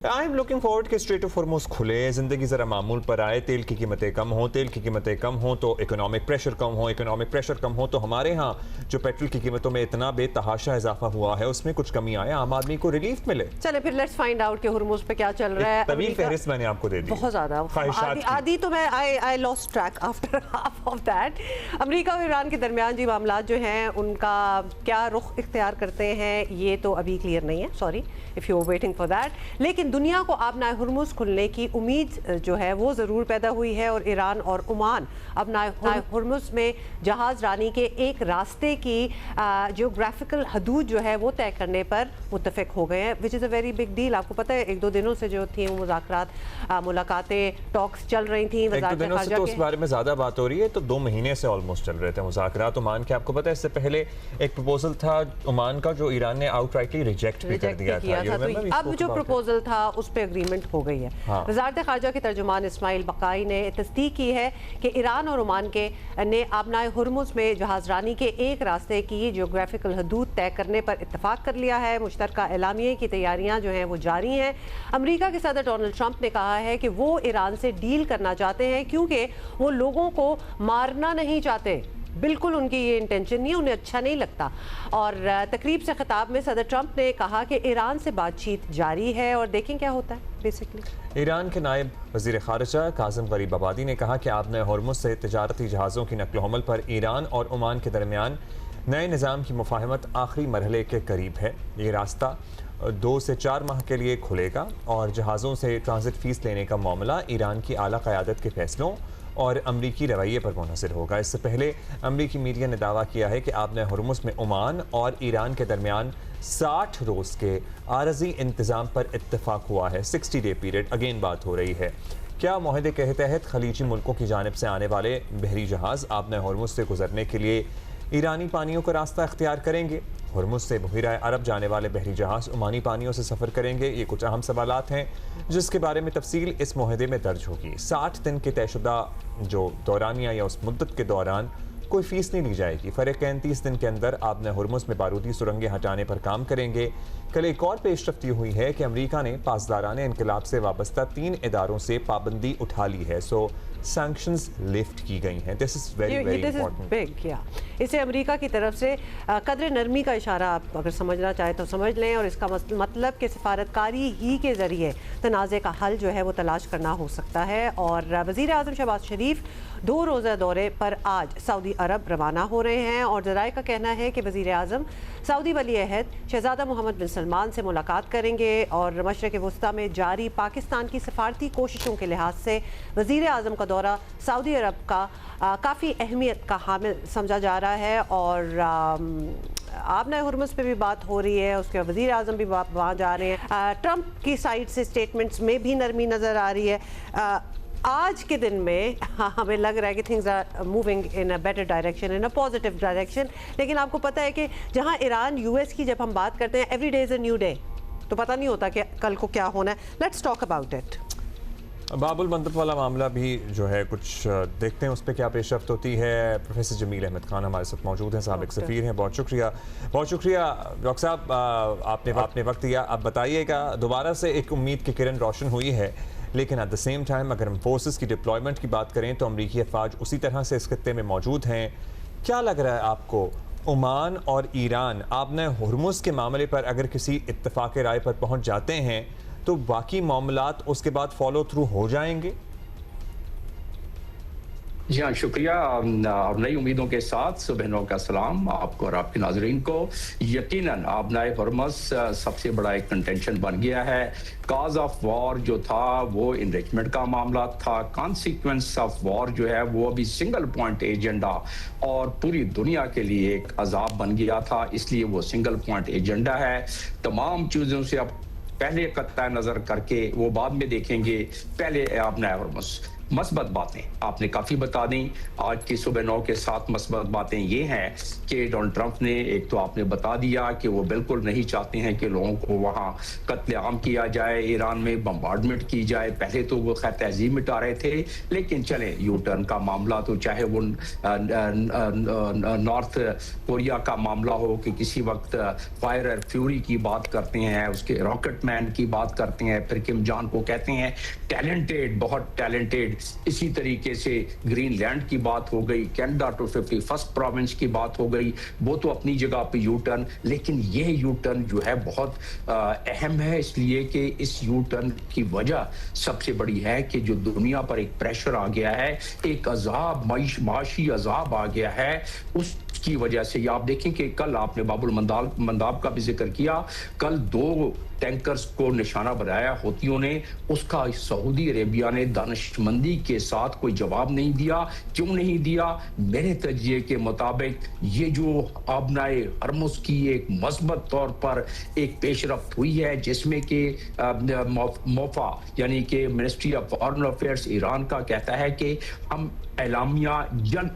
I am looking forward कि straight of Hormuz खुले, ज़िंदगी ज़रा मामूल पर आए, तेल की कीमतें कम हों, तेल की कीमतें कम हों तो इकोनॉमिक प्रेशर कम हो, इकोनॉमिक प्रेशर कम हो तो हमारे यहाँ जो पेट्रोल की कीमतों में इतना बेतहाशा इजाफा हुआ है उसमें कुछ कमी आए, आम आदमी को रिलीफ मिले। चले फिर लेट्स फाइंड आउट कि हॉर्मुज़ पे क्या चल रहा है। तवील फहरिस्त मैंने आपको दे दी, बहुत ज़्यादा आदि तो मैं I lost track after half of that. America और ईरान के दरमियान जो मामला जो हैं उनका क्या रुख इख्तियार करते हैं ये तो अभी क्लियर नहीं है, sorry if you are waiting for that. लेकिन दुनिया को अब हॉर्मुज़ खुलने की उम्मीद जो है वो ज़रूर पैदा हुई है और ईरान और ओमान अब हॉर्मुज़ में जहाज़ रानी के एक रास्ते की जियोग्राफिकल हदूद जो है वो तय करने पर मुत्तफ़िक हो गए हैं, which is a very big deal. आपको पता है एक दो दिनों से जो थी वो मुज़ाकरात मुलाकातें टॉक्स चल रही थी, तो उस बारे में ज़्यादा बात हो रही है। तो 2 महीने से ऑलमोस्ट चल रहे थे मुज़ाकरात ओमान के। आपको पता है इससे पहले एक प्रपोजल था ओमान का जो ईरान ने आउटराइटली रिजेक्ट भी कर दिया था। तो अब जो प्रपोजल था उस पर एग्रीमेंट हो गई है। वज़ारत ख़ारजा के तर्जुमान इस्माइल बकाई ने तस्दीक की है कि ईरान और ओमान के ने आबनाए हॉर्मुज़ में जहाज़रानी के एक रास्ते की जियोग्राफिकल हदूद तय करने पर इत्तफाक कर लिया है। मुश्तरका एलामिये की तैयारियां जो हैं वो जारी हैं। अमेरिका के सदर डोनाल्ड ट्रंप ने कहा है कि वो ईरान से डील करना चाहते हैं क्योंकि वो लोगों को मारना नहीं चाहते, बिल्कुल उनकी ये इंटेंशन नहीं है, उन्हें अच्छा नहीं लगता। और तकरीब से खिताब में सदर ट्रंप ने कहा कि ईरान से बातचीत जारी है और देखें क्या होता है। बेसिकली ईरान के नायब वज़ीर ख़ारिजा काज़िम गरीब आबादी ने कहा कि आबनाए हॉर्मुज़ से तजारती जहाज़ों की नक़्ल हमल पर ईरान और ओमान के दरमियान नए निज़ाम की मुफ़ाहमत आखिरी मरहले के करीब है। ये रास्ता 2 से 4 माह के लिए खुलेगा और जहाज़ों से ट्रांजिट फ़ीस लेने का मामला ईरान की आला क़यादत के फ़ैसलों और अमरीकी रवैये पर मुनहसर होगा। इससे पहले अमरीकी मीडिया ने दावा किया है कि आबनाए हॉर्मुज़ में ओमान और ईरान के दरमियान 60 रोज़ के आरज़ी इंतज़ाम पर इत्तफाक हुआ है। 60 डे पीरियड अगेन बात हो रही है। क्या मुआहदे के तहत खलीजी मुल्कों की जानिब से आने वाले बहरी जहाज़ आबनाए हॉर्मुज़ से गुजरने के लिए ईरानी पानियों का रास्ता इख्तियार करेंगे? हॉर्मुज़ से बहिरा अरब जाने वाले बहरी जहाज़ ओमानी पानियों से सफ़र करेंगे? ये कुछ अहम सवालात हैं जिसके बारे में तफसील इस मुआहदे में दर्ज होगी। 60 दिन के तयशुदा जो दौरानिया या उस मुद्दत के दौरान कोई फ़ीस नहीं ली जाएगी। फ़रीक़ैन 30 दिन के अंदर आबनाए हॉर्मुज़ में बारूदी सुरंगें हटाने पर काम करेंगे। कल एक और पेशरफ्त हुई है कि अमरीका ने पासदाराने इनकलाब से वाबस्ता 3 इदारों से पाबंदी उठा ली है। सो सैंक्शंस लिफ्ट की गई हैं। This is very very important. इसे अमेरिका की तरफ से कदर नरमी का इशारा आप अगर समझना चाहें तो समझ लें, और इसका मतलब कि सफारतकारी ही के ज़रिए तनाज़े का हल जो है वो तलाश करना हो सकता है। और वज़ीर आज़म शहबाज शरीफ 2 रोज़ा दौरे पर आज सऊदी अरब रवाना हो रहे हैं और ज़राए का कहना है कि वज़ीर आज़म सऊदी वली अहद शहज़ादा मोहम्मद बिन सलमान से मुलाकात करेंगे और मशरक़ वस्ता में जारी पाकिस्तान की सफारती कोशिशों के लिहाज से वज़ीर आज़म का दौरा सऊदी अरब का काफ़ी अहमियत का हामिल समझा जा रहा है। और आबनाए हॉर्मुज़ पे भी बात हो रही है, उसके वज़ीर आज़म भी वहाँ जा रहे हैं। ट्रंप की साइड से स्टेटमेंट्स में भी नरमी नज़र आ रही है। आज के दिन में हमें लग रहा है कि things are moving in a better direction, in a positive direction. लेकिन आपको पता है कि जहां ईरान यूएस की जब हम बात करते हैं, every day is a new day, तो पता नहीं होता कि कल को क्या होना है। Let's talk about it. Bab el Mandeb वाला मामला भी जो है कुछ देखते हैं उस पर क्या पेशरफ्त होती है। प्रोफेसर जमील अहमद खान हमारे साथ मौजूद हैं, साबिक सफ़ीर हैं। बहुत शुक्रिया डॉक्टर साहब, आपने वक्त दिया। आप बताइएगा, दोबारा से एक उम्मीद की किरण रोशन हुई है, लेकिन एट द सेम टाइम अगर हम फोर्सेस की डिप्लॉयमेंट की बात करें तो अमरीकी अफवाज उसी तरह से इस खत्ते में मौजूद हैं। क्या लग रहा है आपको, ओमान और ईरान आबनाए हॉर्मुज़ के मामले पर अगर किसी इत्तफाक राय पर पहुंच जाते हैं तो बाकी मामलात उसके बाद फॉलो थ्रू हो जाएंगे? जी हाँ, शुक्रिया। और नई उम्मीदों के साथ बहनों का सलाम आपको और आपके नाजरीन को। यकीनन आबनाए हॉर्मुज़ सबसे बड़ा एक कंटेंशन बन गया है। काज ऑफ वॉर जो था वो इनरिचमेंट का मामला था। कॉन्सिक्वेंस ऑफ वॉर जो है वो अभी सिंगल पॉइंट एजेंडा और पूरी दुनिया के लिए एक अजाब बन गया था, इसलिए वो सिंगल पॉइंट एजेंडा है। तमाम चीज़ों से अब पहले कत्ता नज़र करके वो बाद में देखेंगे, पहले आबनाए हॉर्मुज़। मस्बत बातें आपने काफी बता दी। आज की सुबह 9 के 7 मस्बत बातें ये हैं कि डोनाल्ड ट्रंप ने, एक तो आपने बता दिया कि वो बिल्कुल नहीं चाहते हैं कि लोगों को वहां कत्लेआम किया जाए, ईरान में बम्बार्डमेंट की जाए। पहले तो वो खैर तहजीब मिटा रहे थे, लेकिन चले यू टर्न का मामला, तो चाहे वो नॉर्थ कोरिया का मामला हो कि किसी वक्त फायर एंड फ्यूरी की बात करते हैं, उसके रॉकेट मैन की बात करते हैं, फिर किम जॉन को कहते हैं टैलेंटेड, बहुत टैलेंटेड। इसी तरीके से ग्रीनलैंड की बात हो गई, कनाडा टू 51st प्रोविंस की बात हो गई, वो तो अपनी जगह पे यू टर्न। लेकिन ये यू टर्न जो है बहुत अहम है, इसलिए कि इस यू टर्न की वजह सबसे बड़ी है कि जो दुनिया पर एक प्रेशर आ गया है, एक अजाब, माशी अजाब आ गया है, उसकी वजह से। आप देखें कि कल आपने बाबुल मंदाब का भी जिक्र किया, कल 2 टैंकर्स को निशाना बनाया हूतियों ने, उसका सऊदी अरेबिया ने दानिशमंदी के साथ कोई जवाब नहीं दिया। क्यों नहीं दिया? मेरे तजिए के मुताबिक ये जो आबनाए हरमुज की एक मस्बत तौर पर एक पेशरफ्त हुई है, जिसमें कि मोफा यानी कि ministry of foreign affairs Iran का कहता है कि हम एलामिया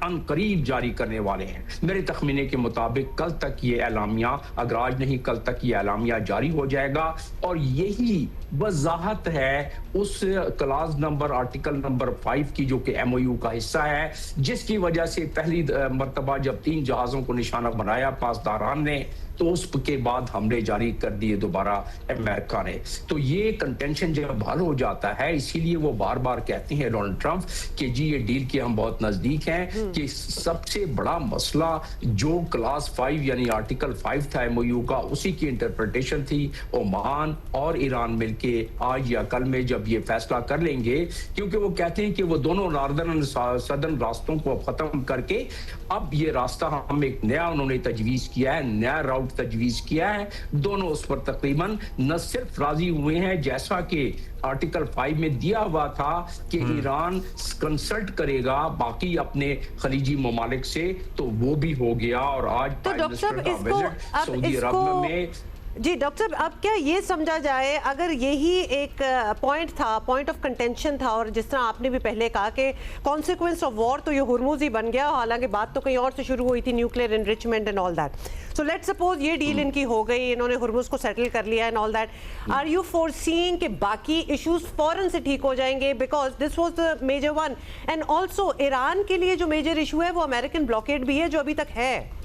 अन करीब जारी करने वाले हैं। मेरे तखमीने के मुताबिक कल तक ये एलामिया, अगर आज नहीं कल तक ये एलामिया जारी हो जाएगा, और यही वजाहत है उस क्लास नंबर, आर्टिकल नंबर 5 की, जो कि एमओयू का हिस्सा है, जिसकी वजह से पहली मर्तबा जब 3 जहाजों को निशाना बनाया पासदारान ने, तो उसके बाद हमले जारी कर दिए दोबारा अमेरिका ने। तो ये कंटेंशन जब हल हो जाता है, इसीलिए वो बार बार कहते हैं डोनाल्ड ट्रंप कि जी ये डील के हम बहुत नजदीक हैं, कि सबसे बड़ा मसला जो क्लास 5 यानी आर्टिकल 5 था एमओयू का, उसी की इंटरप्रिटेशन थी। ओमान और ईरान मिलके आज या कल में जब ये फैसला कर लेंगे, क्योंकि वो कहते हैं कि वो दोनों नॉर्दर्न सदर्न रास्तों को खत्म करके अब ये रास्ता हम एक नया उन्होंने तजवीज किया है, नया राउट तजवीज किया है। दोनों उस पर तकरीबन न सिर्फ राजी हुए हैं, जैसा कि आर्टिकल 5 में दिया हुआ था कि ईरान कंसल्ट करेगा बाकी अपने खलीजी ममालिक से, तो वो भी हो गया। और आज तो डॉक्टर साहब सऊदी अरब में जी डॉक्टर साहब, अब क्या ये समझा जाए, अगर यही एक पॉइंट था, पॉइंट ऑफ कंटेंशन था, और जिस तरह आपने भी पहले कहा कि कॉन्सिक्वेंस ऑफ वॉर तो ये हुर्मुज ही बन गया, हालांकि बात तो कहीं और से शुरू हुई थी, nuclear enrichment and all that. So let's suppose ये डील इनकी हो गई, इन्होंने हुर्मुज को सेटल कर लिया and all that, are you foreseeing कि बाकी इश्यूज फौरन से ठीक हो जाएंगे? Because this was the major one. And also Iran के लिए जो मेजर इशू है वो अमेरिकन ब्लॉकेड भी है, जो अभी तक है।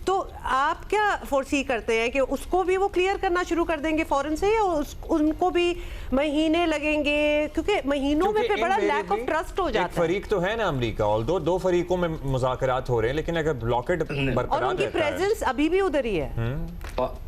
तो आप क्या फोरसी करते हैं कि उसको भी वो क्लियर करना शुरू कर देंगे फौरन से, या उनको भी महीने लगेंगे? क्योंकि महीनों में फिर बड़ा लैक ऑफ ट्रस्ट हो जाता है। फरीक तो है ना अमेरिका, और दो फरीकों में मुज़ाकरात हो रहे हैं, लेकिन अगर ब्लॉकेड बरकरार और उनकी प्रेजेंस अभी भी उधर ही है।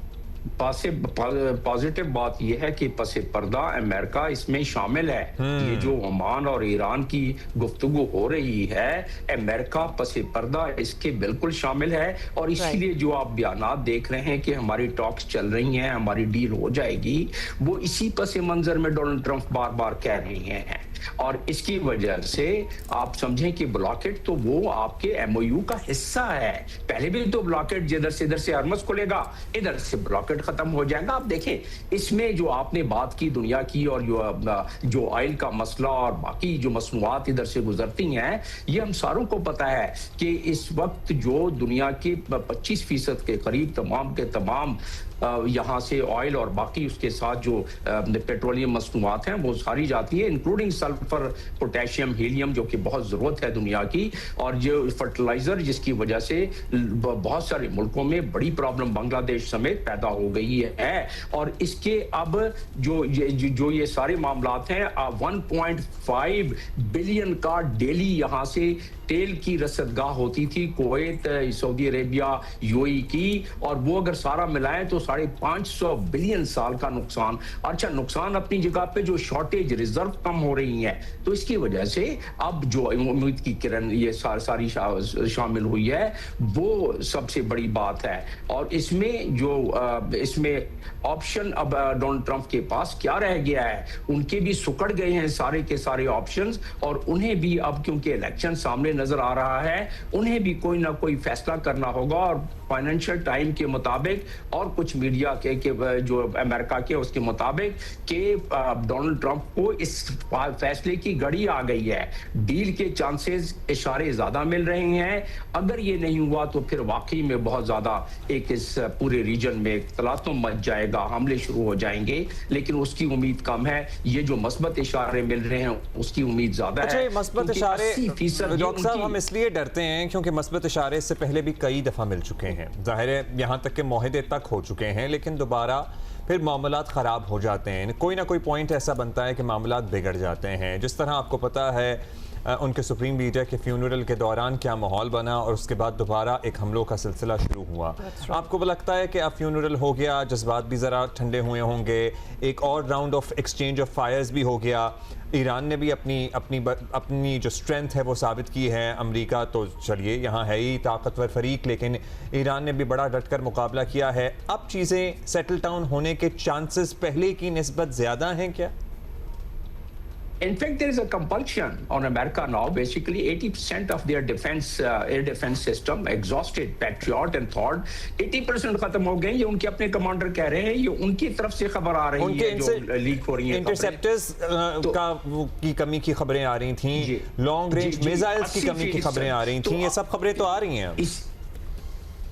पॉजिटिव बात यह है कि पसे पर्दा अमेरिका इसमें शामिल है। ये जो ओमान और ईरान की गुफ्तगू हो रही है, अमेरिका पसे पर्दा इसके बिल्कुल शामिल है। और इसीलिए जो आप बयानात देख रहे हैं कि हमारी टॉक्स चल रही हैं, हमारी डील हो जाएगी, वो इसी पसे मंजर में डोनाल्ड ट्रंप बार बार कह रहे हैं। और इसकी वजह से आप समझें कि ब्लॉकेट तो वो आपके एमओयू का हिस्सा है। पहले भी तो ब्लॉकेट जिधर से इधर से हरमुज खुलेगा, इधर से ब्लॉकेट खत्म हो जाएगा। आप देखें इसमें जो आपने बात की दुनिया की, और जो ऑयल का मसला और बाकी जो मसनूआत इधर से गुजरती हैं, ये हम सारों को पता है कि इस वक्त जो दुनिया के 25% के करीब तमाम के तमाम यहाँ से ऑयल और बाकी उसके साथ जो पेट्रोलियम मसनूआत हैं वो सारी जाती है, इंक्लूडिंग सल्फर, पोटेशियम, हीलियम, जो कि बहुत ज़रूरत है दुनिया की। और जो फर्टिलाइज़र जिसकी वजह से बहुत सारे मुल्कों में बड़ी प्रॉब्लम बांग्लादेश समेत पैदा हो गई है। और इसके अब जो ये सारे मामलात हैं, 1.5 बिलियन का डेली यहाँ से तेल की रसदगाह होती थी कुवैत, सऊदी अरेबिया, यूएई की, और वो अगर सारा मिलाएं तो 550 बिलियन साल का नुकसान। अच्छा, नुकसान अपनी जगह पे, जो शॉर्टेज, रिजर्व कम हो रही हैं, तो इसकी वजह से अब जो उम्मीद की किरण ये सारी शामिल हुई है, वो सबसे बड़ी बात है। और इसमें ऑप्शन अब डोनाल्ड ट्रंप के पास क्या रह गया है? उनके भी सुकड़ गए हैं सारे के सारे ऑप्शंस, और उन्हें भी अब क्योंकि इलेक्शन सामने नजर आ रहा है, उन्हें भी कोई ना कोई फैसला करना होगा। और फाइनेंशियल टाइम के मुताबिक और कुछ मीडिया के जो अमेरिका के उसके मुताबिक कि डोनाल्ड ट्रंप को इस फैसले की घड़ी आ गई है। डील के चांसेस इशारे ज्यादा मिल रहे हैं। अगर ये नहीं हुआ तो फिर वाकई में बहुत ज्यादा एक इस पूरे रीजन में तलातुम मच जाएगा, हमले शुरू हो जाएंगे, लेकिन उसकी उम्मीद कम है। ये जो मस्बत इशारे मिल रहे हैं उसकी उम्मीद ज्यादा है। मस्बत इशारे डॉक्टर साहब हम इसलिए डरते हैं क्योंकि मस्बत इशारे इससे पहले भी कई दफा मिल चुके हैं, जाहिर है यहाँ तक के मुआहदे तक हो चुके हैं, लेकिन दोबारा फिर मामलात ख़राब हो जाते हैं। कोई ना कोई पॉइंट ऐसा बनता है कि मामलात बिगड़ जाते हैं। जिस तरह आपको पता है उनके सुप्रीम लीडर के फ्यूनरल के दौरान क्या माहौल बना और उसके बाद दोबारा एक हमलों का सिलसिला शुरू हुआ। आपको लगता है कि अब फ्यूनरल हो गया, जज्बात भी ज़रा ठंडे हुए होंगे, एक और round of exchange of fires भी हो गया, ईरान ने भी अपनी जो स्ट्रेंथ है वो साबित की है। अमेरिका तो चलिए यहाँ है ही ताकतवर फरीक, लेकिन ईरान ने भी बड़ा डटकर मुकाबला किया है। अब चीज़ें सेटल डाउन होने के चांसेस पहले की निस्बत ज़्यादा हैं क्या? In fact, there is a compulsion on America now. Basically, 80% of their air defense system exhausted, Patriot and Thor, 80% खत्म हो गए। ये उनके अपने कमांडर कह रहे हैं, ये उनकी तरफ से खबर आ रही है जो लीक हो रही है। इंटरसेप्टर्स की कमी की खबरें आ रही थी, लॉन्ग रेंज मिसाइल्स की कमी की खबरें आ रही थी, ये सब खबरें तो आ रही हैं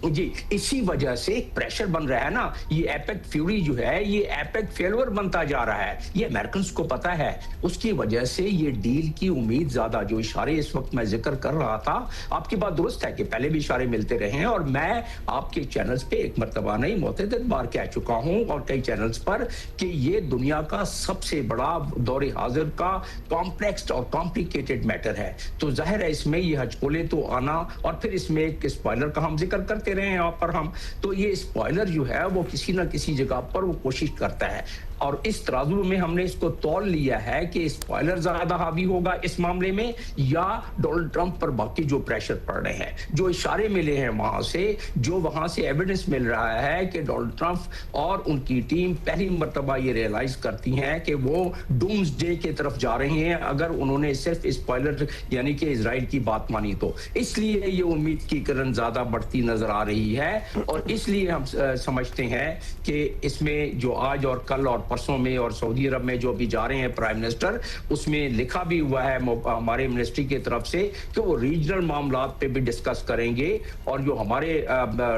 जी। इसी वजह से एक प्रेशर बन रहा है ना। ये एपेक फ्यूरी जो है, ये एपेक फेलियर बनता जा रहा है, ये अमेरिकन को पता है। उसकी वजह से ये डील की उम्मीद ज्यादा, जो इशारे इस वक्त मैं जिक्र कर रहा था, आपकी बात दुरुस्त है कि पहले भी इशारे मिलते रहे हैं और मैं आपके चैनल्स पे एक मरतबा नहीं मुतअद्दिद बार कह चुका हूं और कई चैनल्स पर कि ये दुनिया का सबसे बड़ा दौरे हाजिर का कॉम्प्लेक्स और कॉम्प्लिकेटेड मैटर है। तो जाहिर है इसमें ये हचकोले तो आना, और फिर इसमें एक स्पॉइलर का हम जिक्र करते रहे हैं यहाँ पर हम, तो ये स्पॉइलर जो है वो किसी ना किसी जगह पर वो कोशिश करता है। और इस तराजू में हमने इसको तौल लिया है कि स्पॉइलर ज्यादा हावी होगा इस मामले में, या डोनाल्ड ट्रंप पर बाकी जो प्रेशर पड़ रहे हैं, जो इशारे मिले हैं वहां से, जो वहां से एविडेंस मिल रहा है कि डोनाल्ड ट्रंप और उनकी टीम पहली मर्तबा ये रियलाइज करती हैं कि वो डूम्सडे की तरफ जा रहे हैं अगर उन्होंने सिर्फ स्पॉइलर यानी कि इजराइल की बात मानी तो। इसलिए ये उम्मीद की किरण ज्यादा बढ़ती नजर आ रही है और इसलिए हम समझते हैं कि इसमें जो आज और कल और परसों में और सऊदी अरब में जो भी जा रहे हैं प्राइम मिनिस्टर, उसमें लिखा भी हुआ है हमारे मिनिस्ट्री की तरफ से कि वो रीजनल मामलात पे भी डिस्कस करेंगे। और जो हमारे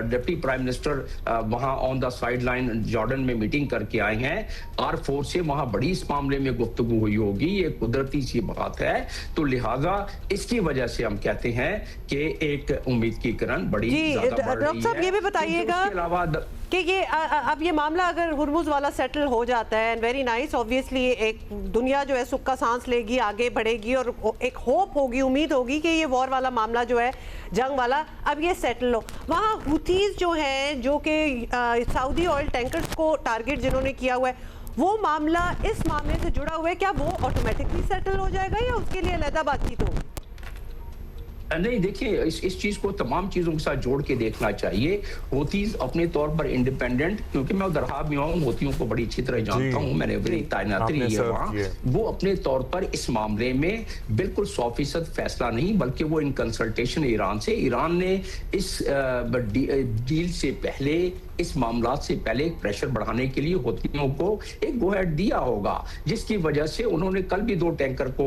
डिप्टी प्राइम मिनिस्टर वहां on the side line Jordan में मीटिंग करके आए हैं, आर फोर्स से वहां बड़ी इस मामले में गुफ्तगू हुई होगी, ये कुदरती सी बात है। तो लिहाजा इसकी वजह से हम कहते हैं कि एक उम्मीद की किरण बड़ी ज्यादा बढ़ रही है। ये भी बताइएगा कि ये अब ये मामला अगर हुर्मुज वाला सेटल हो जाता है, एंड वेरी नाइस, ऑब्वियसली एक दुनिया जो है सुख का सांस लेगी, आगे बढ़ेगी और एक होप होगी, उम्मीद होगी कि ये वॉर वाला मामला जो है, जंग वाला, अब ये सेटल हो। वहाँ हुतीज जो हैं, जो कि सऊदी ऑयल टैंकर्स को टारगेट जिन्होंने किया हुआ है, वो मामला इस मामले से जुड़ा हुआ है, क्या वो ऑटोमेटिकली सेटल हो जाएगा या उसके लिए अलग बातचीत होगी? नहीं, देखिए इस चीज को तमाम चीजों के साथ जोड़ के देखना चाहिए। होतीज अपने तौर पर इंडिपेंडेंट, क्योंकि मैं उधर में हूँ, होतियों को बड़ी अच्छी तरह जानता हूँ, मैंने बड़ी तैनाती रही है वहाँ। वो अपने तौर पर इस मामले में बिल्कुल 100% फैसला नहीं, बल्कि वो इन कंसल्टेशन ईरान से, ईरान ने इस डील से पहले, इस मामला से पहले एक प्रेशर बढ़ाने के लिए होतियों को एक गो हेड दिया होगा, जिसकी वजह से उन्होंने कल भी 2 टैंकर को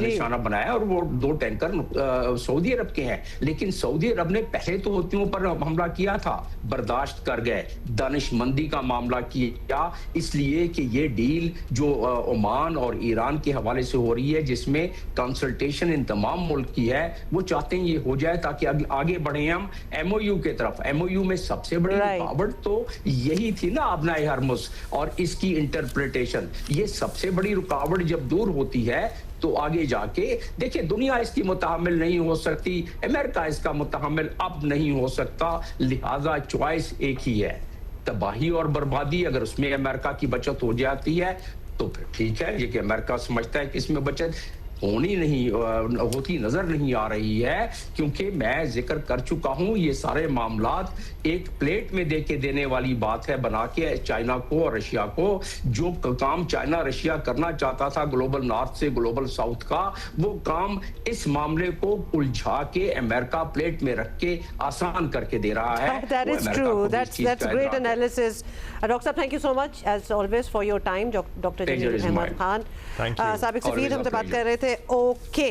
निशाना बनाया और वो 2 टैंकर सऊदी अरब के हैं। लेकिन सऊदी अरब ने पहले तो होतियों पर हमला किया था, बर्दाश्त कर गए, दानिशमंदी का मामला किया, इसलिए कि ये डील जो ओमान और ईरान के हवाले से हो रही है, जिसमें कंसल्टेशन इन तमाम मुल्क की है, वो चाहते हैं ये हो जाए ताकि आगे बढ़े हम MOU के तरफ। MOU में सबसे बड़ी रुकावट तो यही थी ना अपनाए हरमुज और इसकी इंटरप्रिटेशन। ये सबसे बड़ी रुकावट जब दूर होती है तो आगे जाके देखिए, दुनिया इसकी मुतहम्मिल नहीं हो सकती, अमेरिका इसका मुतहम्मिल अब नहीं हो सकता, लिहाजा चॉइस एक ही है, तबाही और बर्बादी। अगर उसमें अमेरिका की बचत हो जाती है तो फिर ठीक है, ये कि अमेरिका समझता है कि इसमें बचत होती नजर नहीं आ रही है, क्योंकि मैं जिक्र कर चुका हूं ये सारे मामलात एक प्लेट में देके देने वाली बात है बना के चाइना को और रशिया को। जो काम चाइना रशिया करना चाहता था ग्लोबल नॉर्थ से ग्लोबल साउथ का, वो काम इस मामले को उलझा के अमेरिका प्लेट में रख के आसान करके दे रहा है। That is true. That's great analysis. Dr. Saab, thank you so much as always for your time. Dr. Jamil Ahmad Khan, साबिक सफीर हमसे बात कर रहे थे। Okay,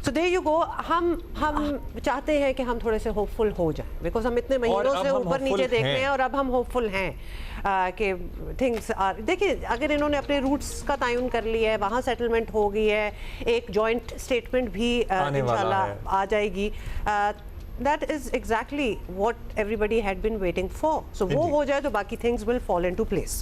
so there you go. हम चाहते हैं कि हम थोड़े से होपफुल हो जाएं, बिकॉज हम इतने महीनों से ऊपर नीचे देख रहे हैं और अब हम होपफुल हैं कि थिंग्स आर। देखिए, अगर इन्होंने अपने रूट्स का तयन कर लिया है, वहाँ सेटलमेंट हो गई है, एक जॉइंट स्टेटमेंट भी इंशाल्लाह आ जाएगी। That is exactly what everybody had been waiting for. So वो हो जाए तो बाकी things will fall into place.